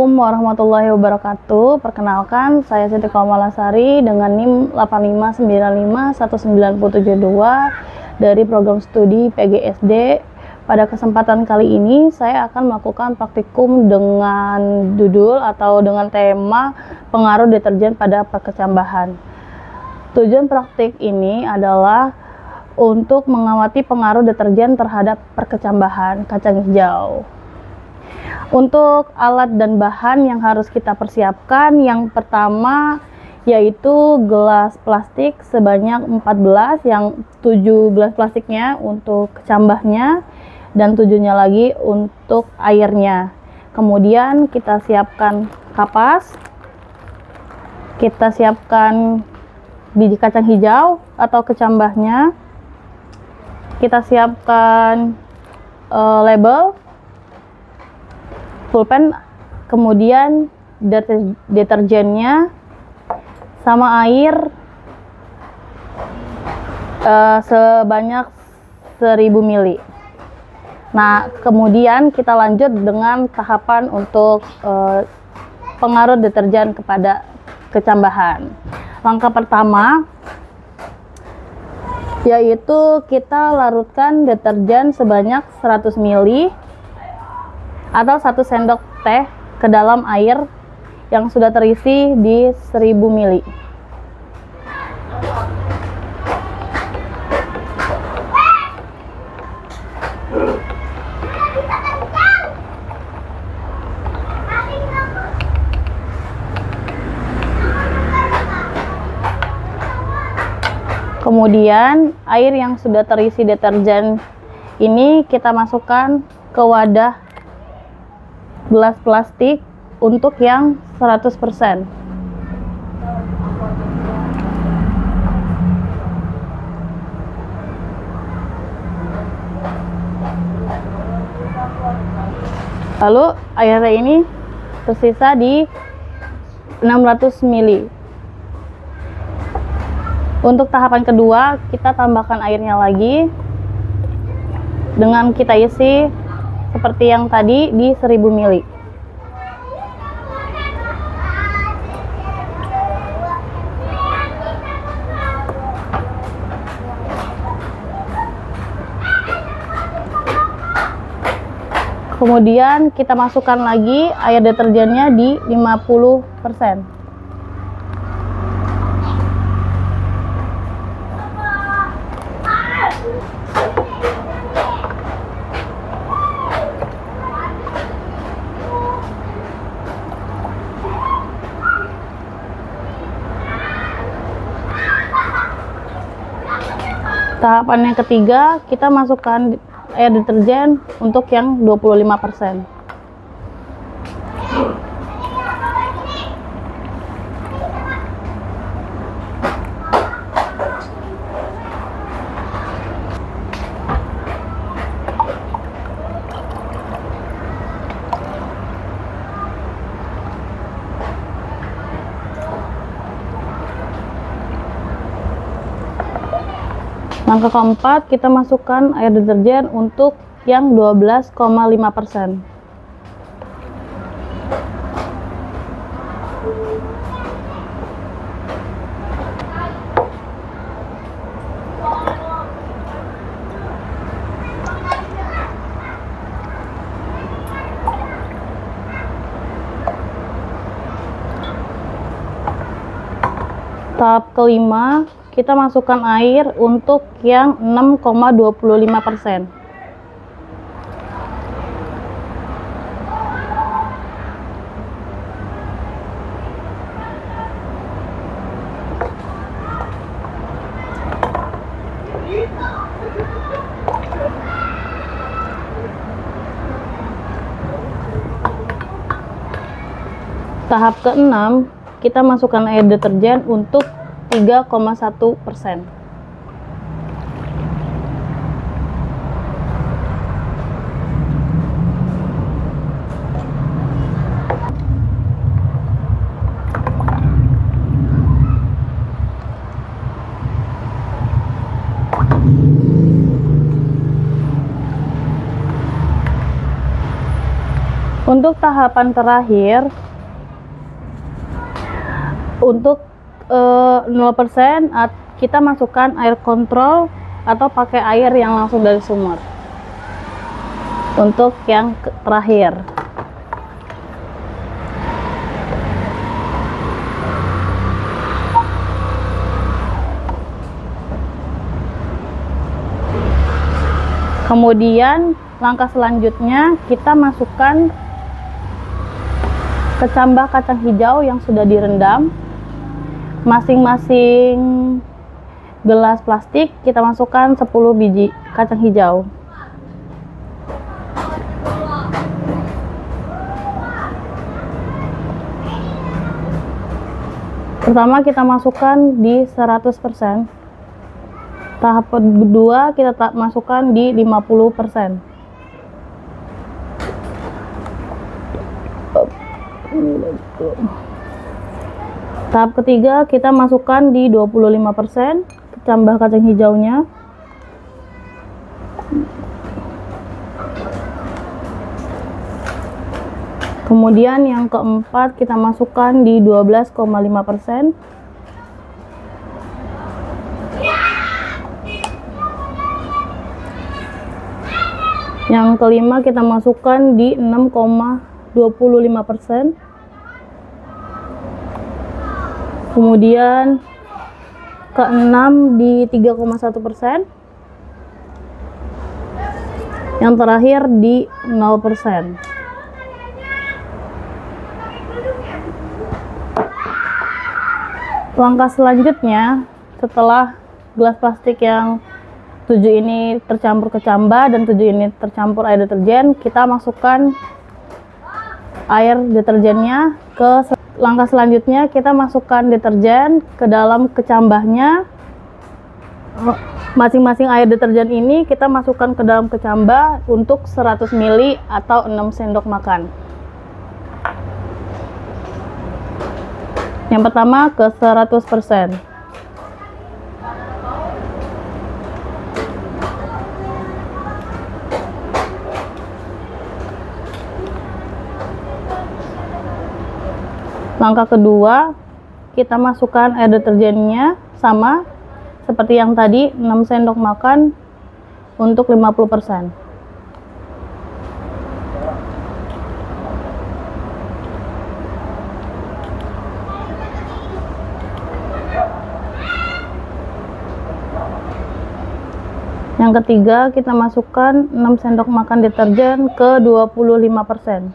Assalamualaikum warahmatullahi wabarakatuh. Perkenalkan, saya Siti Kaumalasari dengan NIM 85951972 dari program studi PGSD. Pada kesempatan kali ini, saya akan melakukan praktikum dengan judul atau dengan tema pengaruh deterjen pada perkecambahan. Tujuan praktik ini adalah untuk mengamati pengaruh deterjen terhadap perkecambahan kacang hijau. Untuk alat dan bahan yang harus kita persiapkan, yang pertama yaitu gelas plastik sebanyak 14, yang 7 gelas plastiknya untuk kecambahnya dan 7-nya lagi untuk airnya. Kemudian kita siapkan kapas, kita siapkan biji kacang hijau atau kecambahnya, kita siapkan label, pulpen, kemudian deterjennya sama air sebanyak 1000 ml. Nah, kemudian kita lanjut dengan tahapan untuk pengaruh deterjen kepada kecambahan. Langkah pertama yaitu kita larutkan deterjen sebanyak 100 ml atau 1 sendok teh ke dalam air yang sudah terisi di 1000 ml. Kemudian air yang sudah terisi deterjen ini kita masukkan ke wadah gelas plastik untuk yang 100%. Lalu airnya ini tersisa di 600 ml. Untuk tahapan kedua, kita tambahkan airnya lagi dengan kita isi seperti yang tadi di 1000 ml. Kemudian kita masukkan lagi air deterjennya di 50%. Tahapan yang ketiga, kita masukkan air deterjen untuk yang 25%. Langkah keempat, kita masukkan air deterjen untuk yang 12,5%. Tahap kelima, kita masukkan air untuk yang 6,25%. Tahap keenam, kita masukkan air deterjen untuk 3,1%. Untuk tahapan terakhir, untuk 0% kita masukkan air kontrol atau pakai air yang langsung dari sumur. Untuk yang terakhir, kemudian langkah selanjutnya kita masukkan kecambah kacang hijau yang sudah direndam. Masing-masing gelas plastik kita masukkan 10 biji kacang hijau. Pertama kita masukkan di 100%. Tahap kedua kita masukkan di 50%. Tahap ketiga kita masukkan di 25% kecambah kacang hijaunya. Kemudian yang keempat kita masukkan di 12,5%. Yang kelima kita masukkan di 6,25%. Kemudian keenam di 3,1%. Yang terakhir di 0%. Langkah selanjutnya, setelah gelas plastik yang 7 ini tercampur kecambah dan 7 ini tercampur air deterjen, kita masukkan air deterjennya ke langkah selanjutnya, kita masukkan deterjen ke dalam kecambahnya. Masing-masing air deterjen ini kita masukkan ke dalam kecambah untuk 100 ml atau 6 sendok makan. Yang pertama ke 100%. Langkah kedua, kita masukkan air deterjennya sama seperti yang tadi, 6 sendok makan untuk 50%. Yang ketiga, kita masukkan 6 sendok makan deterjen ke 25%.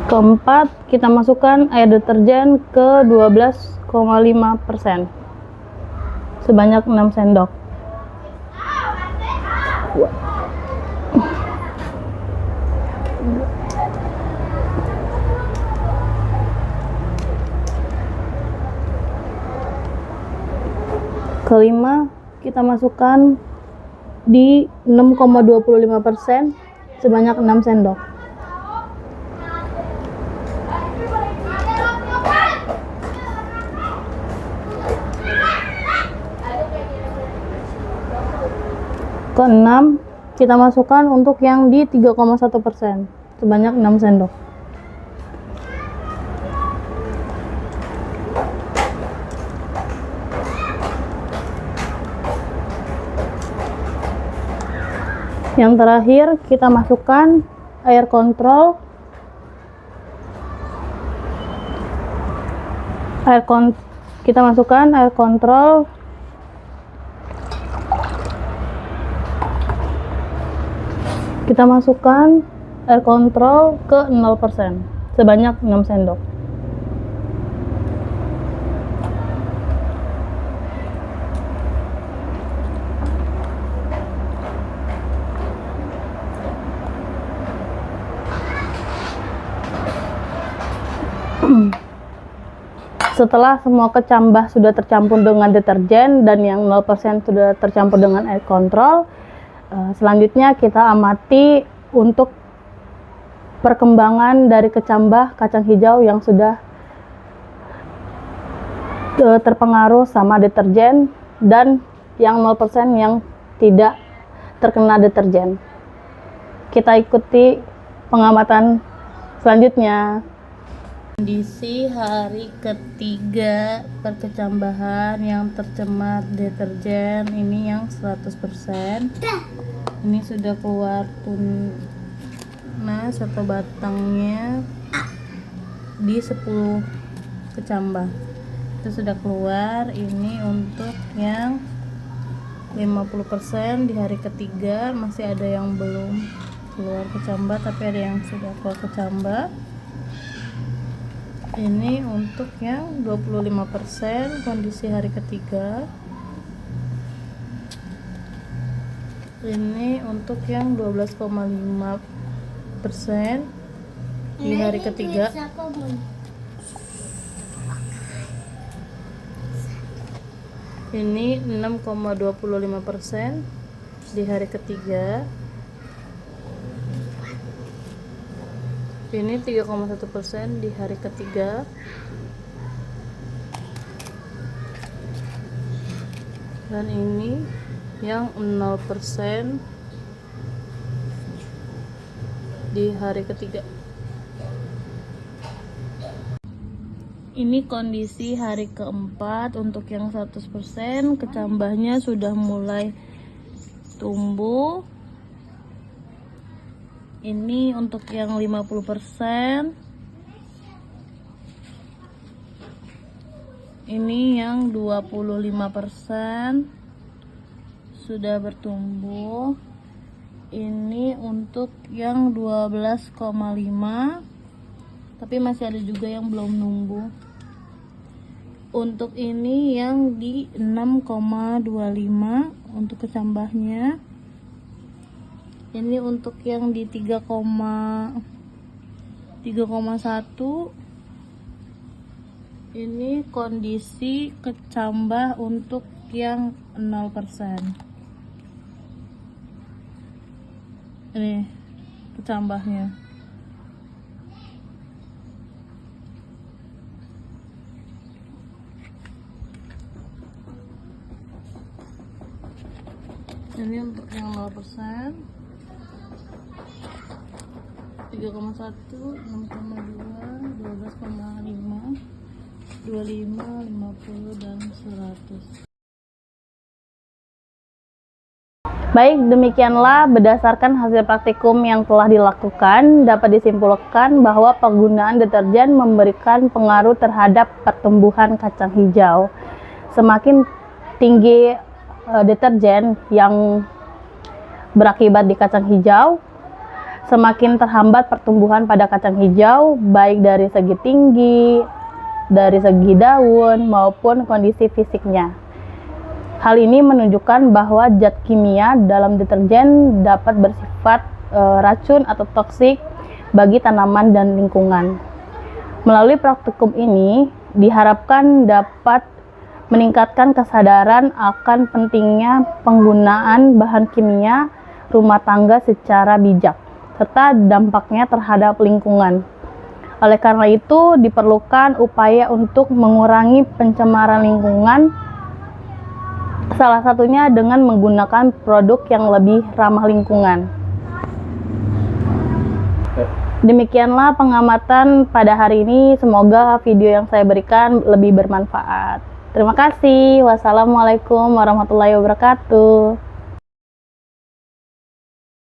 Keempat, kita masukkan air deterjen ke 12,5%. Sebanyak 6 sendok. Kelima, kita masukkan di 6,25% sebanyak 6 sendok. Keenam, kita masukkan untuk yang di 3,1% sebanyak 6 sendok. Yang terakhir, kita masukkan air kontrol. Kita masukkan air kontrol ke 0% sebanyak 6 sendok. Setelah semua kecambah sudah tercampur dengan deterjen dan yang 0% sudah tercampur dengan air kontrol, selanjutnya kita amati untuk perkembangan dari kecambah kacang hijau yang sudah terpengaruh sama deterjen, dan yang 0% yang tidak terkena deterjen. Kita ikuti pengamatan selanjutnya. Kondisi hari ketiga perkecambahan yang tercemar deterjen ini yang 100%. Ini sudah keluar tunas atau batangnya di 10 kecambah. Itu sudah keluar. Ini untuk yang 50% di hari ketiga, masih ada yang belum keluar kecambah, tapi ada yang sudah keluar kecambah. Ini untuk yang 25% kondisi hari ketiga. Ini untuk yang 12,5% di hari ketiga. Ini 6,25% di hari ketiga. Ini 3,1% di hari ketiga. Dan ini yang 0% di hari ketiga. Ini kondisi hari keempat. Untuk yang 100%, kecambahnya sudah mulai tumbuh. Ini untuk yang 50%. Ini yang 25% sudah bertumbuh. Ini untuk yang 12,5, tapi masih ada juga yang belum numbuh. Untuk ini yang di 6,25 untuk kecambahnya. Ini untuk yang di 3,1. Ini kondisi kecambah untuk yang 0%. Ini kecambahnya. Ini untuk yang 0%. 3,1, 6,2, 12,5, 25, 50, dan 100. Baik, demikianlah berdasarkan hasil praktikum yang telah dilakukan, dapat disimpulkan bahwa penggunaan deterjen memberikan pengaruh terhadap pertumbuhan kacang hijau. Semakin tinggi deterjen yang berakibat di kacang hijau, semakin terhambat pertumbuhan pada kacang hijau, baik dari segi tinggi, dari segi daun, maupun kondisi fisiknya. Hal ini menunjukkan bahwa zat kimia dalam deterjen dapat bersifat racun atau toksik bagi tanaman dan lingkungan. Melalui praktikum ini, diharapkan dapat meningkatkan kesadaran akan pentingnya penggunaan bahan kimia rumah tangga secara bijak, serta dampaknya terhadap lingkungan. Oleh karena itu, diperlukan upaya untuk mengurangi pencemaran lingkungan, salah satunya dengan menggunakan produk yang lebih ramah lingkungan. Demikianlah pengamatan pada hari ini. Semoga video yang saya berikan lebih bermanfaat. Terima kasih. Wassalamualaikum warahmatullahi wabarakatuh.